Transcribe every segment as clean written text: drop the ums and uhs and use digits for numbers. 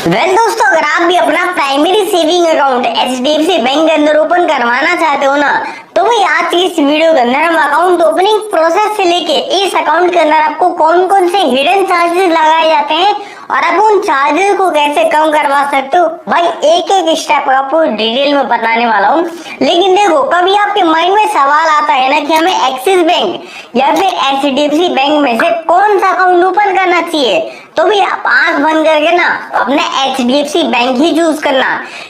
दोस्तों, अगर आप भी अपना primary saving account HDFC bank के अंदर ओपन करवाना चाहते हो ना, तो भाई आज की इस वीडियो के अंदर हम अकाउंट ओपनिंग प्रोसेस से लेके इस अकाउंट के अंदर आपको कौन कौन से हिडन चार्जेस लगाए जाते हैं और आप उन चार्जेस को कैसे कम करवा सकते हो, भाई एक एक स्टेप आपको डिटेल में बताने वाला हूँ। लेकिन देखो, कभी आपके माइंड में सवाल आता है ना कि हमें एक्सिस बैंक या फिर एचडीएफसी बैंक में से कौन सा अकाउंट ओपन करना चाहिए, तो भी आप आंख बंद करके ना अपने एचडीएफसी बैंक ही चूज करना,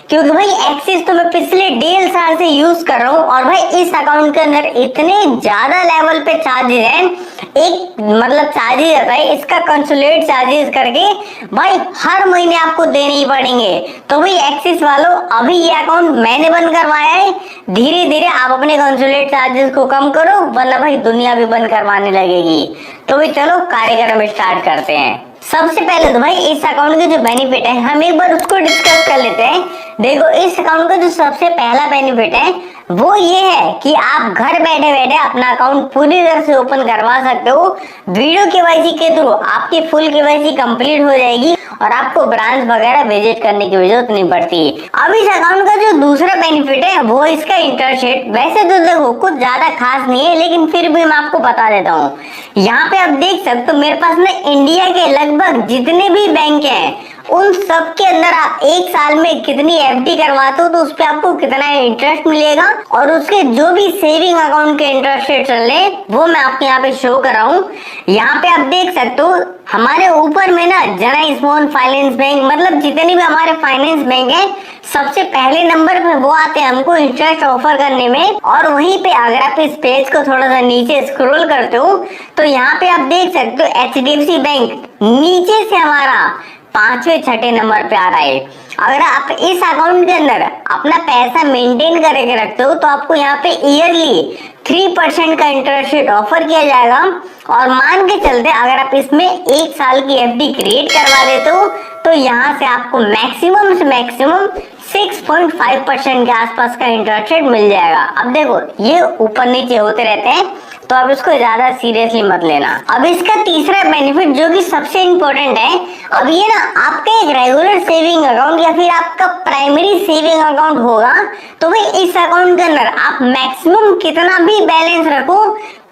क्योंकि भाई एक्सिस तो मैं पिछले 1.5 साल से यूज कर रहा हूँ और भाई इस अकाउंट के अंदर इतने ज्यादा लेवल पे चार्जेस हैं। एक मतलब चार्जेस आता है इसका कंसोलिडेट चार्जेस करके भाई हर महीने आपको देने ही पड़ेंगे। तो भाई एक्सिस वालों, अभी ये अकाउंट मैंने बंद करवाया है, धीरे धीरे आप अपने कंसोलिडेट चार्जेस को कम करो, वरना भाई दुनिया भी बंद करवाने लगेगी। तो भाई चलो कार्यक्रम स्टार्ट करते हैं। सबसे पहले तो भाई इस अकाउंट के जो बेनिफिट है हम एक बार उसको डिस्कस कर लेते हैं। देखो, इस अकाउंट का जो सबसे पहला बेनिफिट है वो ये है कि आप घर बैठे बैठे अपना अकाउंट पूरी तरह से ओपन करवा सकते हो। वीडियो केवाईसी के थ्रू आपकी फुल केवाईसी कंप्लीट हो जाएगी और आपको ब्रांच वगैरह विजिट करने की जरूरत नहीं पड़ती। अब इस अकाउंट का जो दूसरा बेनिफिट है वो इसका इंटरेस्ट रेट। वैसे तो देखो कुछ ज्यादा खास नहीं है, लेकिन फिर भी मैं आपको बता देता हूँ। यहाँ पे आप देख सकते हो मेरे पास ना इंडिया के लगभग जितने भी बैंक हैं उन सब के अंदर आप एक साल में कितनी एफडी करवाते हो तो उस पे आपको कितना इंटरेस्ट मिलेगा, और उसके जो भी सेविंग अकाउंट के इंटरेस्ट रेट चल रहे वो मैं आपको यहाँ पे शो कर रहा हूँ। यहाँ पे आप देख सकते हो हमारे ऊपर में ना जना स्मॉल फाइनेंस बैंक, मतलब जितने भी हमारे फाइनेंस बैंक है सबसे पहले नंबर पे वो आते हैं हमको इंटरेस्ट ऑफर करने में। और वहीं पे अगर आप इस पेज को थोड़ा सा नीचे स्क्रॉल करते हो तो यहाँ पे आप देख सकते हो एचडीएफसी बैंक नीचे से हमारा 5वें 6ठे नंबर पे आ रहा है। अगर आप इस अकाउंट के अंदर अपना पैसा मेंटेन करके रखते हो तो आपको यहाँ पे ईयरली 3% का इंटरेस्ट रेट ऑफर किया जाएगा। और मान के चलते अगर आप इसमें एक साल की एफडी क्रिएट करवा देते हो तो यहाँ से आपको मैक्सिमम से मैक्सिमम 6.5% के आसपास का इंटरेस्ट रेट मिल जाएगा। अब देखो ये ऊपर नीचे होते रहते हैं तो अब इसको ज्यादा सीरियसली मत लेना। अब इसका तीसरा बेनिफिट जो कि सबसे इम्पोर्टेंट है, अब ये ना आपका एक रेगुलर सेविंग अकाउंट या फिर आपका प्राइमरी सेविंग अकाउंट होगा तो भाई इस अकाउंट के अंदर आप मैक्सिमम कितना भी बैलेंस रखो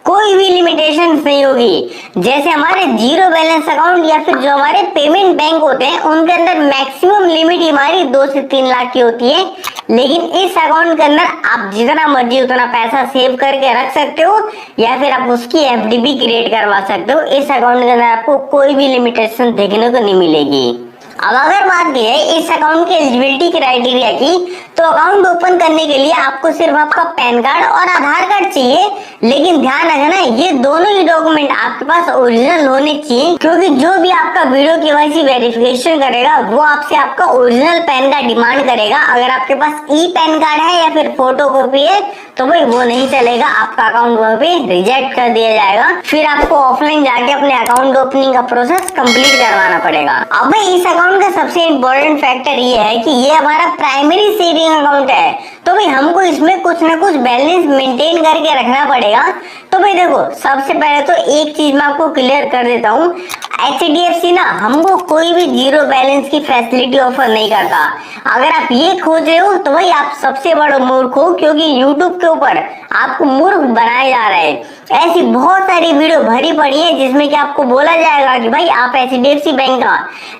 कोई भी लिमिटेशन नहीं होगी। जैसे हमारे जीरो बैलेंस अकाउंट या फिर जो हमारे पेमेंट बैंक होते हैं उनके अंदर मैक्सिमम लिमिट हमारी 2 से 3 लाख की होती है, लेकिन इस अकाउंट के अंदर आप जितना मर्जी उतना पैसा सेव करके रख सकते हो या फिर आप उसकी एफडी भी क्रिएट करवा सकते हो। इस अकाउंट के अंदर आपको कोई भी लिमिटेशन देखने को नहीं मिलेगी। अब अगर बात की है इस अकाउंट के एलिजिबिलिटी क्राइटेरिया की, तो अकाउंट ओपन करने के लिए आपको सिर्फ आपका पैन कार्ड और आधार कार्ड चाहिए। लेकिन ध्यान रखना ये दोनों ही डॉक्यूमेंट आपके पास ओरिजिनल होने चाहिए, क्योंकि जो भी आपका वीडियो केवाईसी वेरिफिकेशन करेगा वो आपसे आपका ओरिजिनल पैन कार्ड डिमांड करेगा। अगर आपके पास ई पैन कार्ड है या फिर फोटो कॉपी है तो भाई वो नहीं चलेगा, आपका अकाउंट वहाँ पे रिजेक्ट कर दिया जाएगा। फिर आपको ऑफलाइन जाके अपने अकाउंट ओपनिंग का प्रोसेस कंप्लीट करवाना पड़ेगा। अब भाई इस अकाउंट का सबसे इम्पोर्टेंट फैक्टर ये है कि ये हमारा प्राइमरी सेविंग अकाउंट है, तो भाई हमको इसमें कुछ ना कुछ बैलेंस मेंटेन करके रखना पड़ेगा। तो भाई देखो, सबसे पहले तो एक चीज मैं आपको क्लियर कर देता हूँ, एचडीएफसी ना हमको कोई भी जीरो बैलेंस की फैसिलिटी ऑफर नहीं करता। अगर आप ये खोज रहे हो तो भाई आप सबसे बड़ा मूर्ख हो, क्योंकि यूट्यूब के ऊपर आपको मूर्ख बनाया जा रहा है। ऐसी बहुत सारी वीडियो भरी पड़ी है जिसमें कि आपको बोला जाएगा कि भाई आप एचडीएफसी बैंक का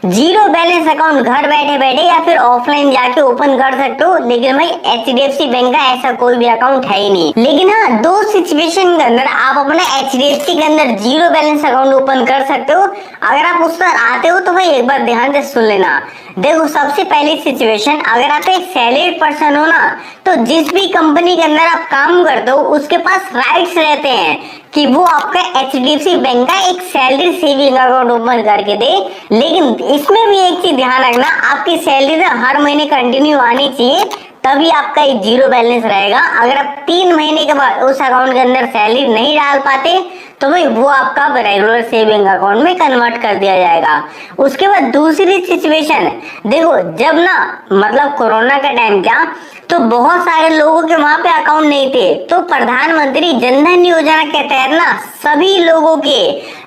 जीरो बैलेंस अकाउंट घर बैठे बैठे या फिर ऑफलाइन जाके ओपन कर सकते हो, लेकिन भाई एचडीएफसी बैंक का ऐसा कोई भी अकाउंट है ही नहीं। लेकिन हाँ, 2 सिचुएशन के अंदर आप अपना एचडीएफसी के अंदर जीरो बैलेंस अकाउंट ओपन कर सकते हो। अगर आप उस पर आते हो तो भाई एक बार ध्यान से सुन लेना। देखो, सबसे पहली सिचुएशन, अगर आप एक सैलरीड पर्सन हो ना तो जिस भी कंपनी के अंदर आप काम करते हो उसके पास राइट्स रहते हैं कि वो आपका एचडीएफसी बैंक का एक सैलरी सेविंग अकाउंट ओपन करके दे। लेकिन इसमें भी एक चीज ध्यान रखना, आपकी सैलरी ना हर महीने कंटिन्यू आनी चाहिए, तभी आपका एक जीरो बैलेंस रहेगा। अगर आप 3 महीने के बाद उस अकाउंट के अंदर सैलरी नहीं डाल पाते तो भाई वो आपका रेगुलर सेविंग अकाउंट में कन्वर्ट कर दिया जाएगा। उसके बाद दूसरी सिचुएशन, देखो जब ना मतलब कोरोना का टाइम था तो बहुत सारे लोगों के वहां पे अकाउंट नहीं थे, तो प्रधानमंत्री जनधन योजना के तहत ना सभी लोगों के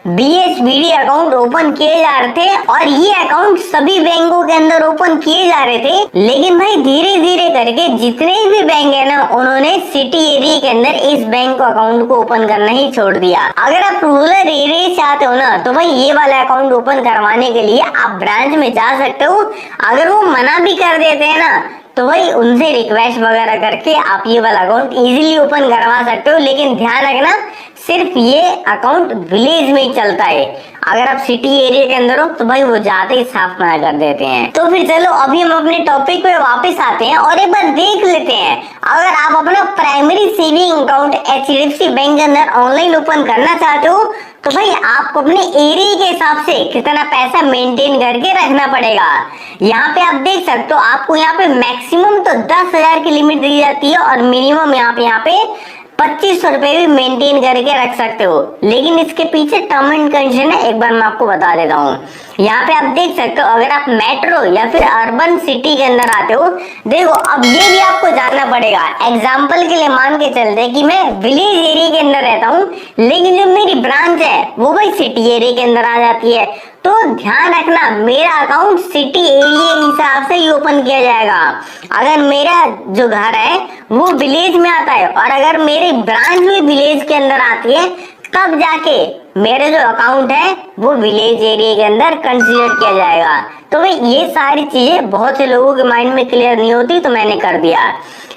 BSBD अकाउंट ओपन किए जा रहे थे और ये अकाउंट सभी बैंकों के अंदर ओपन किए जा रहे थे। लेकिन भाई धीरे धीरे करके जितने भी बैंक है ना, उन्होंने सिटी एरिया के अंदर इस बैंक अकाउंट को ओपन करना ही छोड़ दिया। अगर आप रूरल एरिया चाहते हो ना, तो भाई ये वाला अकाउंट ओपन करवाने के लिए आप ब्रांच में जा सकते हो। अगर वो मना भी कर देते हैं ना, तो भाई उनसे रिक्वेस्ट वगैरह करके आप ये वाला अकाउंट इजीली ओपन करवा सकते हो। लेकिन ध्यान रखना, सिर्फ ये अकाउंट विलेज में ही चलता है। अगर आप सिटी एरिया के अंदर हो तो भाई वो जाते ही साफ मना कर देते हैं। तो फिर चलो अभी हम अपने टॉपिक पे वापस आते हैं और एक बार देख लेते हैं, अगर आप अपना primary saving account HDFC bank के अंदर ऑनलाइन ओपन करना चाहते हो तो भाई आपको अपने एरिया के हिसाब से कितना पैसा मेंटेन करके रखना पड़ेगा। यहाँ पे आप देख सकते हो, आपको यहाँ पे मैक्सिमम तो 10,000 की लिमिट दी जाती है और मिनिमम यहाँ पे 2500 रुपए भी मेंटेन करके रख सकते हो। लेकिन इसके पीछे टर्म एंड कंडीशन है, एक बार मैं आपको बता देता हूँ। यहाँ पे आप देख सकते हो, अगर आप मेट्रो या फिर अर्बन सिटी के अंदर आते हो, देखो अब ये भी आपको जानना पड़ेगा। एग्जाम्पल के लिए मान के चलते कि मैं विलेज एरिया के अंदर रहता हूँ, लेकिन जो मेरी ब्रांच है वो भाई सिटी एरिया के अंदर आ जाती है। तो ध्यान रखना, मेरा अकाउंट सिटी एरिया के हिसाब से ही ओपन किया जाएगा। अगर मेरा जो घर है वो विलेज में आता है और अगर मेरी ब्रांच भी विलेज के अंदर आती है, तब जाके मेरे जो अकाउंट है वो विलेज एरिया के अंदर कंसीडर किया जाएगा। तो भाई ये सारी चीजें बहुत से लोगों के माइंड में क्लियर नहीं होती, तो मैंने कर दिया।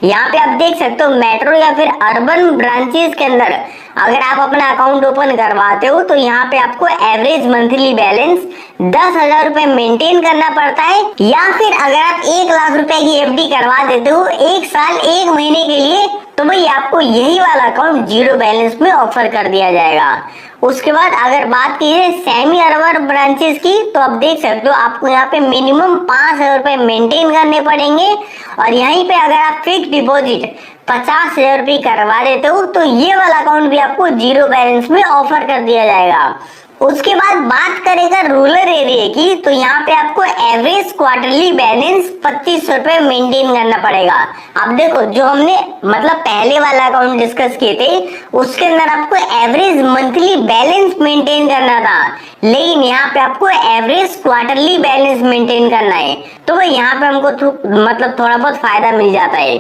यहाँ पे आप देख सकते हो, मेट्रो या फिर अर्बन ब्रांचेस के अंदर अगर आप अपना अकाउंट ओपन करवाते हो तो यहाँ पे आपको एवरेज मंथली बैलेंस 10,000 रुपए मेंटेन करना पड़ता है। या फिर अगर आप 1 लाख रुपए की FD करवा देते हो 1 साल 1 महीने के लिए, तो भाई आपको यही वाला अकाउंट 0 बैलेंस में ऑफर कर दिया जाएगा। उसके बाद अगर बात की है सेमी अर्बन ब्रांचेस की, तो आप देख सकते हो आपको यहाँ पे मिनिमम 5,000 रुपए मेंटेन करने पड़ेंगे और यहीं पे अगर आप फिक्स डिपॉजिट 50,000 रुपये करवा देते हो तो ये वाला अकाउंट भी आपको 0 बैलेंस में ऑफर कर दिया जाएगा। उसके बाद बात करेगा रूरल एरिया की, तो यहाँ पे आपको एवरेज क्वार्टरली बैलेंस 2500 रुपए मेंटेन करना पड़ेगा। अब देखो, जो हमने मतलब पहले वाला अकाउंट डिस्कस किए थे उसके अंदर आपको एवरेज मंथली बैलेंस मेंटेन करना था, लेकिन यहाँ पे आपको एवरेज क्वार्टरली बैलेंस मेंटेन करना है। तो भाई यहाँ पे हमको मतलब थोड़ा बहुत फायदा मिल जाता है।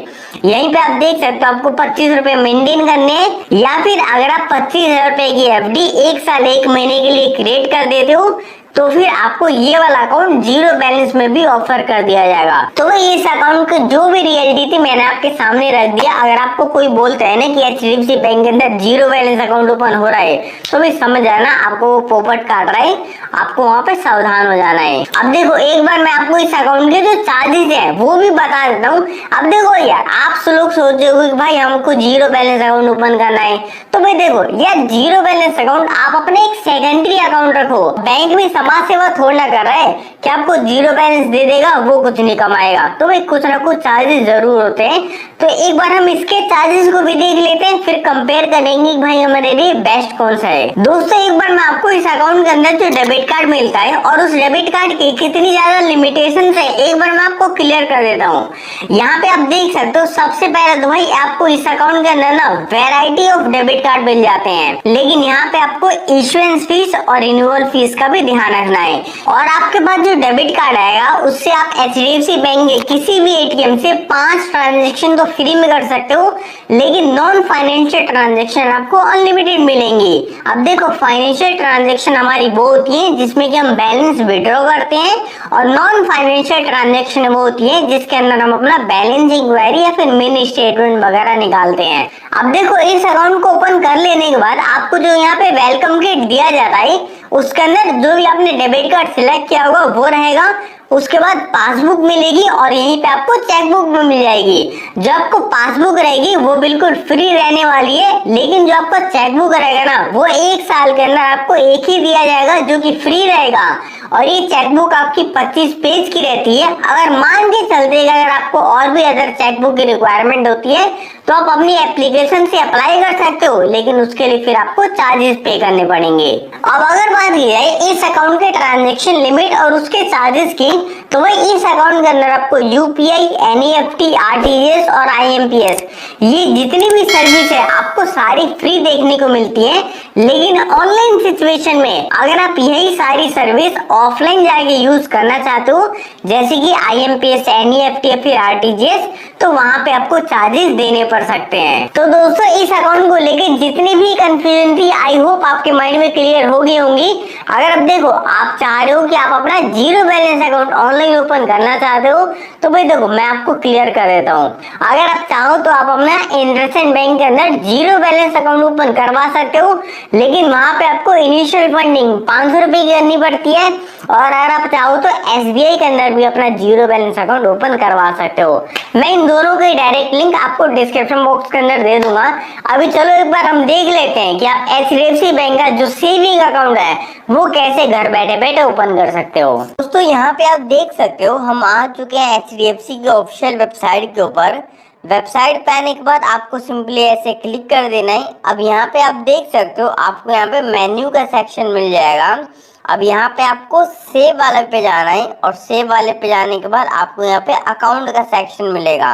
यहीं पे आप देख सकते हो, आपको 25 रुपए मेंटेन करने हैं। या फिर अगर आप 25,000 रुपए की FD 1 साल 1 महीने के लिए क्रिएट कर देते हो तो फिर आपको ये वाला अकाउंट 0 बैलेंस में भी ऑफर कर दिया जाएगा। तो भाई इस अकाउंट की जो भी रियलिटी थी मैंने आपके सामने रख दिया। अगर आपको कोई बोलता है ना कि HDFC बैंक के अंदर 0 बैलेंस अकाउंट ओपन हो रहा है, तो भाई समझ जाना आपको वो पोपट काट रहा है, आपको वहां पे सावधान हो जाना है। अब देखो, एक बार मैं आपको इस अकाउंट के जो चार्जेस है वो भी बता देता हूँ। अब देखो यार, आप लोग सोच रहे हो कि भाई हमको 0 बैलेंस अकाउंट ओपन करना है, तो भाई देखो यार, 0 बैलेंस अकाउंट आप अपने एक सेकेंडरी अकाउंट रखो। बैंक में समाज सेवा थोड़ा ना कर रहा है कि आपको 0 बैलेंस दे देगा, वो कुछ नहीं कमाएगा। तो भाई कुछ ना कुछ चार्जेस जरूर होते हैं। तो एक बार हम इसके चार्जेस को भी देख लेते हैं, फिर कंपेयर करेंगे कि भाई हमारे लिए बेस्ट कौन सा है। दोस्तों, एक बार मैं आपको इस अकाउंट के अंदर जो डेबिट कार्ड मिलता है और उस डेबिट कार्ड की कितनी ज्यादा लिमिटेशन है, एक बार मैं आपको क्लियर कर देता हूँ। यहाँ पे आप देख सकते हो, सबसे पहले तो भाई आपको इस अकाउंट के अंदर ना वेराइटी ऑफ डेबिट कार्ड मिल जाते हैं, लेकिन यहाँ पे आपको इशुएंस फीस और रिन्यूअल फीस का भी ध्यान रखना है। और आपके पास जो डेबिट कार्ड आएगा उससे आप HDFC बैंक के किसी भी ATM से 5 ट्रांजेक्शन तो फ्री में कर सकते हो, लेकिन नॉन फाइनेंशियल ट्रांजेक्शन आपको अनलिमिटेड मिलेंगी। अब देखो, फाइनेंशियल ट्रांजेक्शन हमारी वो होती है जिसमें कि हम बैलेंस विड्रॉ करते हैं, और नॉन फाइनेंशियल ट्रांजेक्शन वो होती है जिसके अंदर हम अपना बैलेंस इंक्वायरी या फिर मिनी स्टेटमेंट वगैरह निकालते हैं। अब देखो, इस अकाउंट को ओपन कर लेने के बाद आपको जो यहाँ पे वेलकम किट दिया जाता है उसके अंदर जो भी आपने डेबिट कार्ड सिलेक्ट किया होगा वो रहेगा। उसके बाद पासबुक मिलेगी और यहीं पे आपको चेकबुक भी मिल जाएगी। जो आपको पासबुक रहेगी वो बिल्कुल फ्री रहने वाली है, लेकिन जो आपका चेकबुक रहेगा ना वो 1 साल के अंदर आपको एक ही दिया जाएगा जो कि फ्री रहेगा। और ये चेकबुक आपकी 25 पेज की रहती है। अगर मान के चलते अगर आपको और भी अदर चेकबुक की रिक्वायरमेंट होती है तो आप अपनी एप्लीकेशन से अप्लाई कर सकते हो, लेकिन उसके लिए फिर आपको चार्जेस पे करने पड़ेंगे। अब अगर बात की जाए इस अकाउंट के ट्रांजैक्शन लिमिट और उसके चार्जेस की, तो भाई इस अकाउंट के अंदर आपको यूपीआई, एनईएफटी, आरटीजीएस और आईएमपीएस ये जितनी भी सर्विस है आपको सारी फ्री देखने को मिलती है। लेकिन ऑनलाइन सिचुएशन में अगर आप यही सारी सर्विस ऑफलाइन जाके यूज करना चाहते हो, जैसे कि आईएमपीएस, एनईएफटी या फिर आरटीजीएस, तो वहां पे आपको चार्जेस देने पड़ सकते हैं। तो दोस्तों इस अकाउंट को लेके जितनी भी कंफ्यूजन थी आई होप आपके माइंड में क्लियर हो गई होंगी। अगर अब देखो आप चाह रहे हो कि आप अपना zero balance account online open करना चाहते हो, तो भाई देखो मैं आपको क्लियर कर देता हूँ। अगर आप चाहो तो आप अपना इंडसइंड बैंक के अंदर जीरो बैलेंस अकाउंट ओपन करवा सकते हो, लेकिन वहां पे आपको इनिशियल फंडिंग 500 रुपए की करनी पड़ती है। और अगर आप चाहो तो एसबीआई के अंदर भी अपना जीरो बैलेंस अकाउंट ओपन करवा सकते हो। मैं इन दोनों की डायरेक्ट लिंक आपको डिस्क्रिप्शन बॉक्स के अंदर दे दूंगा। अभी चलो एक बार हम देख लेते हैं कि आप एचडीएफसी बैंक का जो सेविंग अकाउंट है वो कैसे घर बैठे बैठे ओपन कर सकते हो। दोस्तों यहाँ पे आप देख सकते हो हम आ चुके हैं एचडीएफसी के ऑफिशियल वेबसाइट के ऊपर। वेबसाइट पे आने के बाद आपको सिंपली ऐसे क्लिक कर देना है। अब यहाँ पे आप देख सकते हो आपको यहाँ पे मेन्यू का सेक्शन मिल जाएगा। अब यहाँ पे आपको सेव वाले पे जाना है और सेव वाले पे जाने के बाद आपको यहाँ पे अकाउंट का सेक्शन मिलेगा,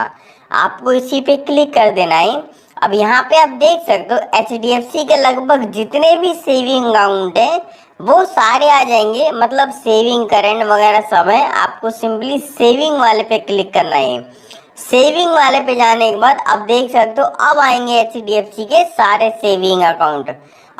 आपको इसी पे क्लिक कर देना है। अब यहाँ पे आप देख सकते हो एचडीएफसी के लगभग जितने भी सेविंग अकाउंट है वो सारे आ जाएंगे, मतलब सेविंग, करंट वगैरह सब है। आपको सिंपली सेविंग वाले पे क्लिक करना है। सेविंग वाले पे जाने के बाद अब देख सकते हो अब आएंगे एचडीएफसी के सारे सेविंग अकाउंट।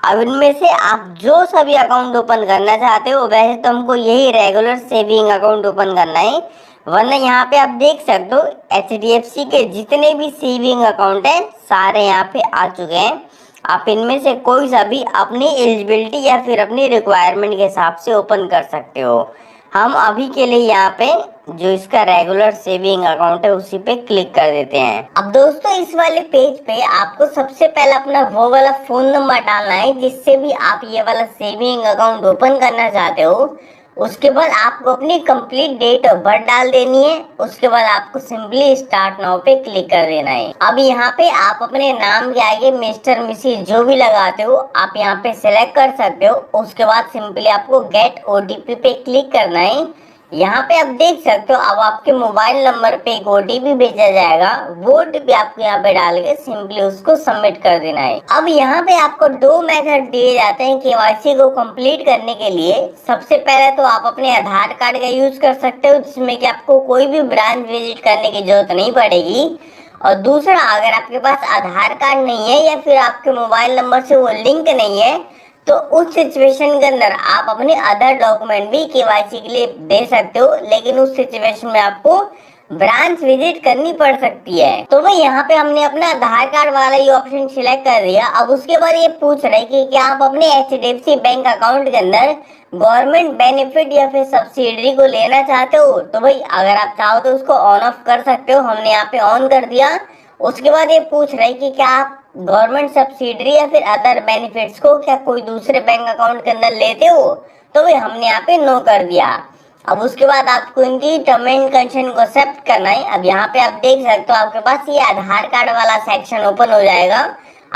अब इनमें से आप जो सभी अकाउंट ओपन करना चाहते हो, वैसे तो हमको यही रेगुलर सेविंग अकाउंट ओपन करना है, वरना यहाँ पे आप देख सकते हो एचडीएफसी के जितने भी सेविंग अकाउंट है सारे यहाँ पे आ चुके हैं। आप इनमें से कोई सा भी अपनी एलिजिबिलिटी या फिर अपनी रिक्वायरमेंट के हिसाब से ओपन कर सकते हो। हम अभी के लिए यहाँ पे जो इसका रेगुलर सेविंग अकाउंट है उसी पे क्लिक कर देते हैं। अब दोस्तों इस वाले पेज पे आपको सबसे पहले अपना वो वाला फोन नंबर डालना है जिससे भी आप ये वाला सेविंग अकाउंट ओपन करना चाहते हो। उसके बाद आपको अपनी कंप्लीट डेट ऑफ बर्थ डाल देनी है। उसके बाद आपको सिंपली स्टार्ट नाउ पे क्लिक कर देना है। अब यहाँ पे आप अपने नाम के आगे मिस्टर, मिसिस जो भी लगाते हो आप यहाँ पे सिलेक्ट कर सकते हो। उसके बाद सिंपली आपको गेट ओटीपी पे क्लिक करना है। यहाँ पे आप देख सकते हो अब आपके मोबाइल नंबर पे एक ओटीपी भेजा जाएगा, वो ओटीपी आपको यहाँ पे डाल के सिंपली उसको सबमिट कर देना है। अब यहाँ पे आपको दो मेथड दिए जाते हैं केवाईसी को कंप्लीट करने के लिए। सबसे पहले तो आप अपने आधार कार्ड का यूज कर सकते हो, जिसमें कि आपको कोई भी ब्रांच विजिट करने की जरूरत नहीं पड़ेगी। और दूसरा, अगर आपके पास आधार कार्ड नहीं है या फिर आपके मोबाइल नंबर से वो लिंक नहीं है, तो उस सिचुएशन के अंदर आप अपने अदर डॉक्यूमेंट भी केवाईसी के लिए दे सकते हो, लेकिन उस सिचुएशन में आपको ब्रांच विजिट करनी पड़ सकती है। तो भाई यहाँ पे हमने अपना आधार कार्ड वाला ये ऑप्शन सिलेक्ट कर दिया। अब उसके बाद ये पूछ रहे कि क्या आप अपने एचडीएफसी बैंक अकाउंट के अंदर गवर्नमेंट बेनिफिट या फिर सब्सिडी को लेना चाहते हो, तो भाई अगर आप चाहो तो उसको ऑन ऑफ कर सकते हो। हमने यहाँ पे ऑन कर दिया। उसके बाद ये पूछ रहे कि क्या आप गवर्नमेंट सब्सिडी या फिर अदर बेनिफिट्स को क्या कोई दूसरे बैंक अकाउंट के अंदर लेते हो, तो भाई हमने यहाँ पे नो कर दिया। अब उसके बाद आपको इनकी टर्म एंड कंडीशन को एक्सेप्ट करना है। अब यहाँ पे आप देख सकते हो आपके पास ये आधार कार्ड वाला सेक्शन ओपन हो जाएगा।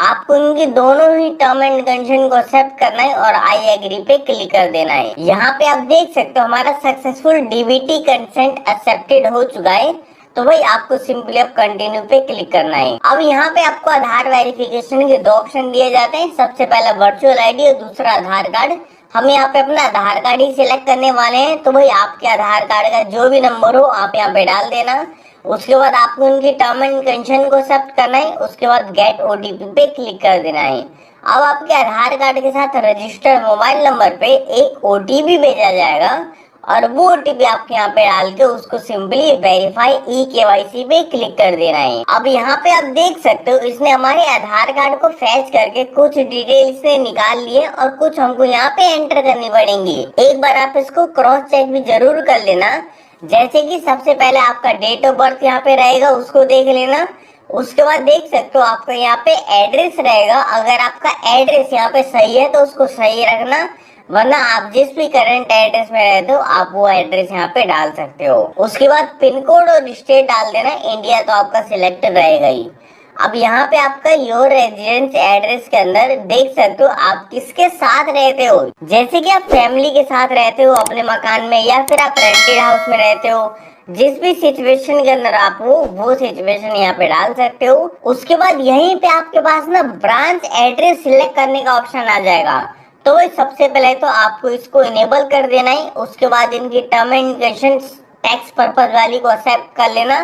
आपको इनकी दोनों ही टर्म एंड कंडीशन को एक्सेप्ट करना है और आई एग्री पे क्लिक कर देना है। यहाँ पे आप देख सकते हो हमारा सक्सेसफुल डीबीटी कंसेंट एक्सेप्टेड हो चुका है। तो भाई आपको सिंपली अब कंटिन्यू पे क्लिक करना है। अब यहाँ पे आपको आधार वेरिफिकेशन के दो ऑप्शन दिए जाते हैं, सबसे पहला वर्चुअल आईडी और दूसरा आधार कार्ड। हम यहाँ पे अपना आधार कार्ड ही सिलेक्ट करने वाले हैं, तो भाई आपके आधार कार्ड का जो भी नंबर हो आप यहाँ पे डाल देना। उसके बाद आपको उनकी टर्म एंड कंडीशन को एक्सेप्ट करना है। उसके बाद गेट ओटीपी पे क्लिक कर देना है। अब आपके आधार कार्ड के साथ रजिस्टर्ड मोबाइल नंबर पे एक ओटीपी भेजा जाएगा और वो ओटीपी आपके यहाँ पे डाल के उसको सिंपली वेरीफाई ई केवाईसी पे क्लिक कर देना है। अब यहाँ पे आप देख सकते हो इसने हमारे आधार कार्ड को फैच करके कुछ डिटेल से निकाल लिए और कुछ हमको यहाँ पे एंटर करनी पड़ेंगी। एक बार आप इसको क्रॉस चेक भी जरूर कर लेना, जैसे कि सबसे पहले आपका डेट ऑफ बर्थ यहाँ पे रहेगा, उसको देख लेना। उसके बाद देख सकते हो आपका यहाँ पे एड्रेस रहेगा। अगर आपका एड्रेस यहाँ पे सही है तो उसको सही रखना, वरना आप जिस भी करंट एड्रेस में रहते हो आप वो एड्रेस यहाँ पे डाल सकते हो। उसके बाद पिन कोड और स्टेट डाल देना। इंडिया तो आपका सिलेक्ट रहेगा ही। अब यहाँ पे आपका योर रेजिडेंस एड्रेस के अंदर देख सकते हो आप किसके साथ रहते हो। जैसे कि आप फैमिली के साथ रहते हो अपने मकान में, या फिर आप रेंटेड हाउस में रहते हो, जिस भी सिचुएशन के अंदर आप हो वो सिचुएशन यहाँ पे डाल सकते हो। उसके बाद यहीं पे आपके पास ना ब्रांच एड्रेस सिलेक्ट करने का ऑप्शन आ जाएगा। तो सबसे पहले तो आपको इसको इनेबल कर देना है। उसके बाद इनकी term and conditions tax purpose वाली को एक्सेप्ट कर लेना,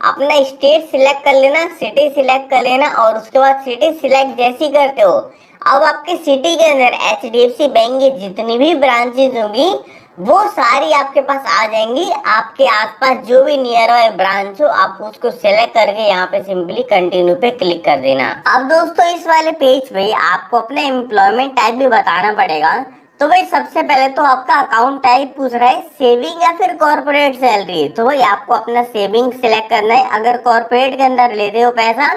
अपना स्टेट सिलेक्ट कर लेना, सिटी सिलेक्ट कर लेना, और उसके बाद सिटी सिलेक्ट जैसी करते हो अब आपके सिटी के अंदर HDFC बैंक की जितनी भी ब्रांचेज होंगी वो सारी आपके पास आ जाएंगी। आपके आसपास जो भी नियर बाय ब्रांच हो आप उसको सिलेक्ट करके यहाँ पे सिंपली कंटिन्यू पे क्लिक कर देना। अब दोस्तों इस वाले पेज पे आपको अपना एम्प्लॉयमेंट टाइप भी बताना पड़ेगा। तो भाई सबसे पहले तो आपका अकाउंट टाइप पूछ रहा है सेविंग या फिर कॉर्पोरेट सैलरी। तो भाई आपको अपना सेविंग सिलेक्ट करना है। अगर कॉर्पोरेट के अंदर लेते हो पैसा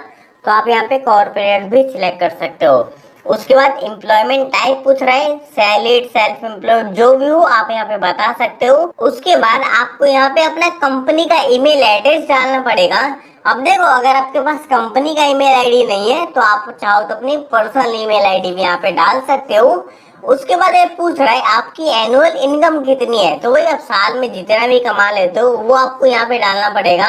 तो आप यहाँ पे कॉर्पोरेट भी सिलेक्ट कर सकते हो। उसके बाद एम्प्लॉयमेंट टाइप पूछ रहा है, सैलरीड, सेल्फ एम्प्लॉयड, जो भी हो आप यहाँ पे बता सकते हो। उसके बाद आपको यहाँ पे अपना कंपनी का ईमेल एड्रेस डालना पड़ेगा। अब देखो अगर आपके पास कंपनी का ईमेल आईडी नहीं है तो आप चाहो तो अपनी पर्सनल ईमेल आईडी भी यहाँ पे डाल सकते हो। उसके बाद ये पूछ रहा है आपकी एनुअल इनकम कितनी है। तो वही आप साल में जितना भी कमा लेते हो वो आपको यहाँ पे डालना पड़ेगा।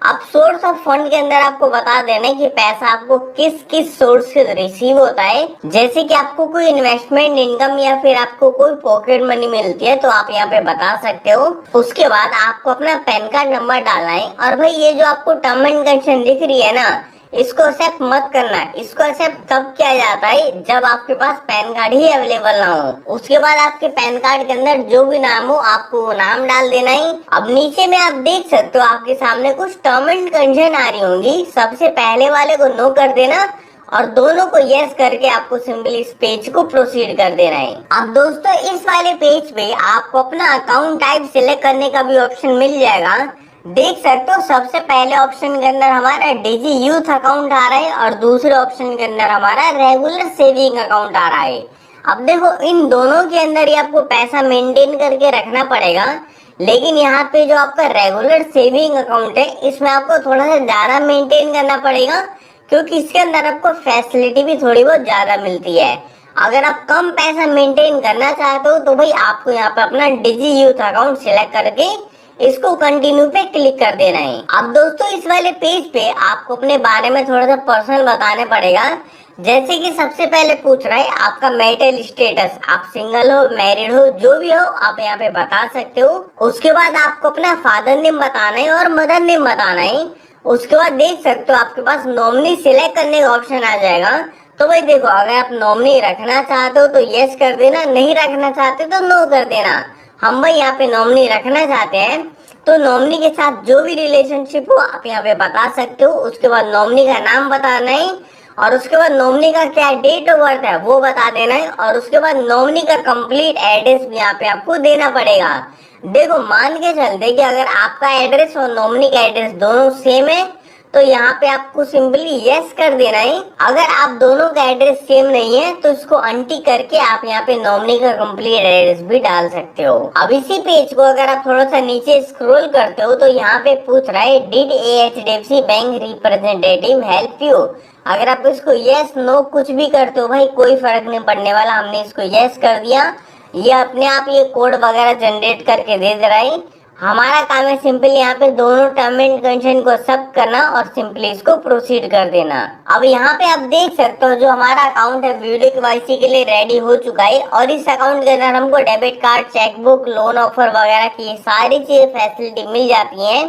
अब सोर्स ऑफ फंड के अंदर आपको बता देना कि पैसा आपको किस किस सोर्स से रिसीव होता है। जैसे कि आपको कोई इन्वेस्टमेंट इनकम या फिर आपको कोई पॉकेट मनी मिलती है तो आप यहाँ पे बता सकते हो। उसके बाद आपको अपना पैन कार्ड नंबर डालना है। और भाई ये जो आपको टर्म एंड कंडीशन दिख रही है ना, इसको एक्सेप्ट मत करना। इसको एक्सेप्ट तब किया जाता है जब आपके पास पैन कार्ड ही अवेलेबल ना हो। उसके बाद आपके पैन कार्ड के अंदर जो भी नाम हो आपको वो नाम डाल देना है। अब नीचे में आप देख सकते हो आपके सामने कुछ टर्म एंड कंडीशन आ रही होंगी। सबसे पहले वाले को नो कर देना और दोनों को यस करके आपको सिंपली इस पेज को प्रोसीड कर देना है। अब दोस्तों इस वाले पेज पे आपको अपना अकाउंट टाइप सिलेक्ट करने का भी ऑप्शन मिल जाएगा। देख सकते हो सबसे पहले ऑप्शन के अंदर हमारा डिजी यूथ अकाउंट आ रहा है और दूसरे ऑप्शन के अंदर हमारा रेगुलर सेविंग अकाउंट आ रहा है। अब देखो इन दोनों के अंदर ही आपको पैसा मेंटेन करके रखना पड़ेगा, लेकिन यहाँ पे जो आपका रेगुलर सेविंग अकाउंट है इसमें आपको थोड़ा सा ज्यादा मेंटेन करना पड़ेगा, क्योंकि इसके अंदर आपको फैसिलिटी भी थोड़ी बहुत ज्यादा मिलती है। अगर आप कम पैसा मेंटेन करना चाहते हो तो भाई आपको यहाँ पे अपना डिजी यूथ अकाउंट सिलेक्ट करके इसको कंटिन्यू पे क्लिक कर देना है। अब दोस्तों इस वाले पेज पे आपको अपने बारे में थोड़ा सा पर्सनल बताना पड़ेगा। जैसे कि सबसे पहले पूछ रहा है आपका मैरिटल स्टेटस, आप सिंगल हो, मैरिड हो, जो भी हो आप यहाँ पे बता सकते हो। उसके बाद आपको अपना फादर नेम बताना है और मदर नेम बताना है। उसके बाद देख सकते हो आपके पास नॉमिनी सिलेक्ट करने का ऑप्शन आ जाएगा। तो भाई देखो अगर आप नॉमिनी रखना चाहते हो तो यस कर देना, नहीं रखना चाहते तो नो कर देना। हम भाई यहाँ पे नॉमिनी रखना चाहते हैं तो नॉमिनी के साथ जो भी रिलेशनशिप हो आप यहाँ पे बता सकते हो। उसके बाद नॉमिनी का नाम बताना है और उसके बाद नॉमिनी का क्या डेट ऑफ बर्थ है वो बता देना है। और उसके बाद नॉमिनी का कंप्लीट एड्रेस भी यहाँ पे आपको देना पड़ेगा। देखो मान के चलते कि अगर आपका एड्रेस और नॉमिनी का एड्रेस दोनों सेम है तो यहाँ पे आपको सिंपली यस कर देना है। अगर आप दोनों का एड्रेस सेम नहीं है तो इसको अनटिक करके आप यहाँ पे नॉमिनी का कंप्लीट एड्रेस भी डाल सकते हो। अब इसी पेज को अगर आप थोड़ा सा नीचे स्क्रॉल करते हो तो यहाँ पे पूछ रहा है did HDFC bank representative help you. अगर आप इसको यस नो कुछ भी करते हो भाई कोई फर्क नहीं पड़ने वाला, हमने इसको यस कर दिया, ये अपने आप ये कोड वगैरह जनरेट करके दे दे रहा है। हमारा काम है सिंपली यहाँ पे दोनों टर्म एंड कंडीशन को एक्सेप्ट करना और सिंपली इसको प्रोसीड कर देना। अब यहाँ पे आप देख सकते हो जो हमारा अकाउंट है वीडियो केवाईसी के लिए रेडी हो चुका है और इस अकाउंट के अंदर हमको debit card, chequebook, loan offer वगैरह की सारी चीजें फैसिलिटी मिल जाती है।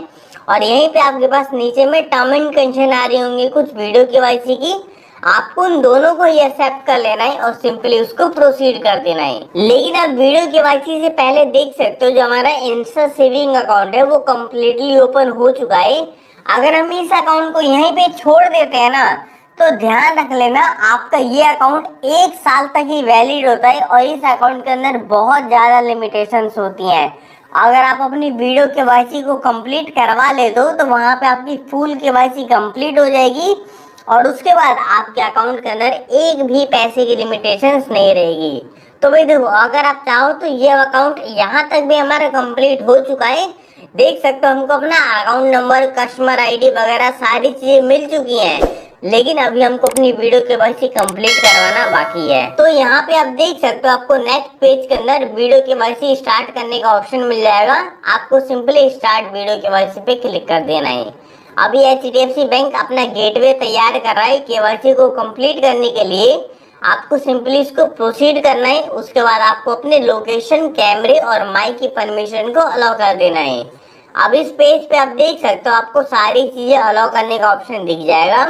और यहीं पे आपके पास नीचे में टर्म एंड कंडीशन आ रही होंगी कुछ वीडियो केवाईसी की, आपको उन दोनों को ही एक्सेप्ट कर लेना है और सिंपली उसको प्रोसीड कर देना है। लेकिन आप वीडियो केवाईसी से पहले देख सकते हो जो हमारा इंस्टा सेविंग अकाउंट है वो कम्प्लीटली ओपन हो चुका है। अगर हम इस अकाउंट को यहीं पे छोड़ देते हैं ना तो ध्यान रख लेना आपका ये अकाउंट 1 साल तक ही वैलिड होता है और इस अकाउंट के अंदर बहुत ज्यादा लिमिटेशंस होती हैं। अगर आप अपनी वीडियो केवाईसी को कंप्लीट करवा लेते हो तो वहां पे आपकी फुल केवाईसी कंप्लीट हो जाएगी और उसके बाद आपके अकाउंट के अंदर एक भी पैसे की लिमिटेशंस नहीं रहेगी। तो भाई देखो अगर आप चाहो तो ये अकाउंट यहाँ तक भी हमारा कंप्लीट हो चुका है। देख सकते हो हमको अपना अकाउंट नंबर, कस्टमर आईडी वगैरह सारी चीजें मिल चुकी हैं। लेकिन अभी हमको अपनी वीडियो केवाईसी कंप्लीट करवाना बाकी है। तो यहाँ पे आप देख सकते हो, आपको नेक्स्ट पेज के अंदर वीडियो केवाईसी स्टार्ट करने का ऑप्शन मिल जाएगा। आपको सिंपली स्टार्ट वीडियो केवाईसी पे क्लिक कर देना है। अभी HDFC बैंक अपना गेटवे तैयार कर रहा है। केवाईसी को कंप्लीट करने के लिए आपको सिंपली इसको प्रोसीड करना है। उसके बाद आपको अपने लोकेशन, कैमरे और माइक की परमिशन को अलाउ कर देना है। अब इस पेज पे आप देख सकते हो, आपको सारी चीजें अलाउ करने का ऑप्शन दिख जाएगा।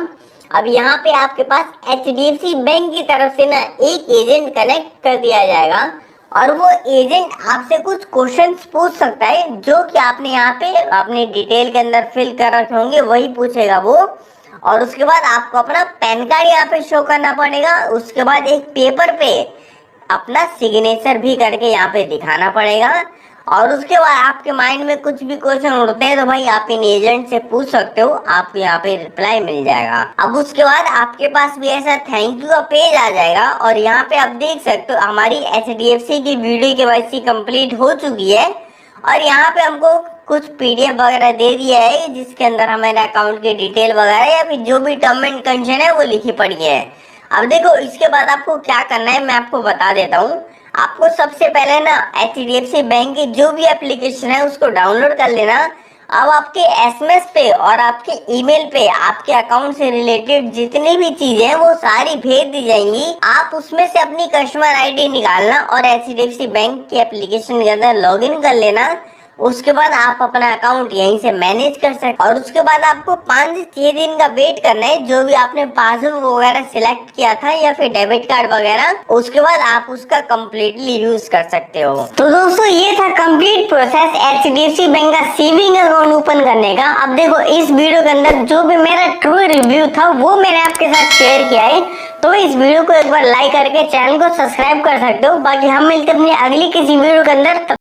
अब यहाँ पे आपके पास HDFC बैंक की तरफ से ना एक एजेंट कनेक्ट कर दिया जाएगा और वो एजेंट आपसे कुछ क्वेश्चंस पूछ सकता है, जो कि आपने यहाँ पे अपनी डिटेल के अंदर फिल कर रखे होंगे, वही पूछेगा वो। और उसके बाद आपको अपना पैन कार्ड यहाँ पे शो करना पड़ेगा। उसके बाद एक पेपर पे अपना सिग्नेचर भी करके यहाँ पे दिखाना पड़ेगा। और उसके बाद आपके माइंड में कुछ भी क्वेश्चन उठते हैं तो भाई आप इन एजेंट से पूछ सकते हो, आपको यहाँ पे रिप्लाई मिल जाएगा। अब उसके बाद आपके पास भी ऐसा थैंक यू का पेज आ जाएगा और यहाँ पे आप देख सकते हो हमारी HDFC की वीडियो केवाईसी कंप्लीट हो चुकी है। और यहाँ पे हमको कुछ PDF वगैरह दे दिया है, जिसके अंदर हमारे अकाउंट की डिटेल वगैरह या फिर जो भी टर्म एंड कंडीशन है वो लिखी पड़ी है। अब देखो, इसके बाद आपको क्या करना है मैं आपको बता देता हूँ। आपको सबसे पहले ना HDFC बैंक की जो भी एप्लीकेशन है उसको डाउनलोड कर लेना। अब आपके SMS पे और आपके ईमेल पे आपके अकाउंट से रिलेटेड जितनी भी चीजें हैं वो सारी भेज दी जाएंगी। आप उसमें से अपनी कस्टमर ID निकालना और HDFC बैंक की एप्लीकेशन के अंदर लॉगिन कर लेना। उसके बाद आप अपना अकाउंट यहीं से मैनेज कर सकते। और उसके बाद आपको 5 से 6 दिन का वेट करना है, जो भी आपने पासबुक वगैरह सिलेक्ट किया था या फिर डेबिट कार्ड वगैरह, उसके बाद आप उसका कम्प्लीटली यूज कर सकते हो। तो दोस्तों, ये था कंप्लीट प्रोसेस HDFC बैंक का सेविंग अकाउंट ओपन करने का। अब देखो, इस वीडियो के अंदर जो भी मेरा ट्रू रिव्यू था वो मैंने आपके साथ शेयर किया है। तो इस वीडियो को एक बार लाइक करके चैनल को सब्सक्राइब कर सकते हो। बाकी हम मिलते हैं अपनी अगली किसी वीडियो के अंदर।